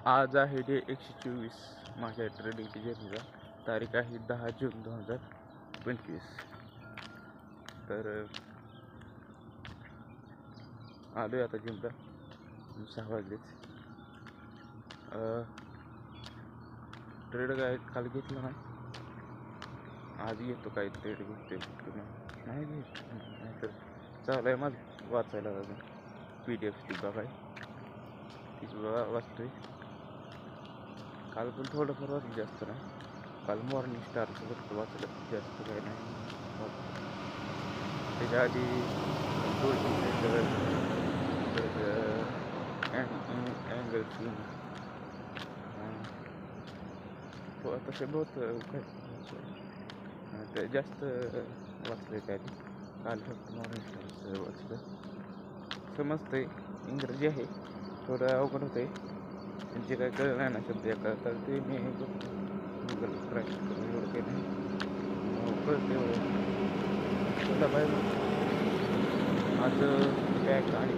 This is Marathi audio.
आज आहे डे 124 माझ्या ट्रेडिंगची जर्नीचा. तारीख आहे 10 जून 2025. तर आलो आहे आता जिमला. 6 वाजलेच. ट्रेड काय काल घेतलं नाही. आज येतो काय ट्रेड घेते नाही घेत. नाहीतर चालू आहे माझं वाचायला अजून PDF ती बघाय ती वाचतोय. काल पण थोडंफार वाचलं, जास्त नाही. काल मॉर्निंग स्टारचं फक्त वाचलं, जास्त काही नाही. त्याच्या आधी गोल्डन अँगल तसे बहुत काय जास्त वाचले त्याआधी. काल फक्त मॉर्निंग स्टारचं वाचलं. समजतंय, इंग्रजी आहे, थोडं अवघड होतं आहे. म्हणजे काय कळलं नाही ना शब्द एका, तर ते मी गुगल प्रॅक्टिस करून एवढं काही नाही कळतं एवढं. चला बाय. आज बॅग आणि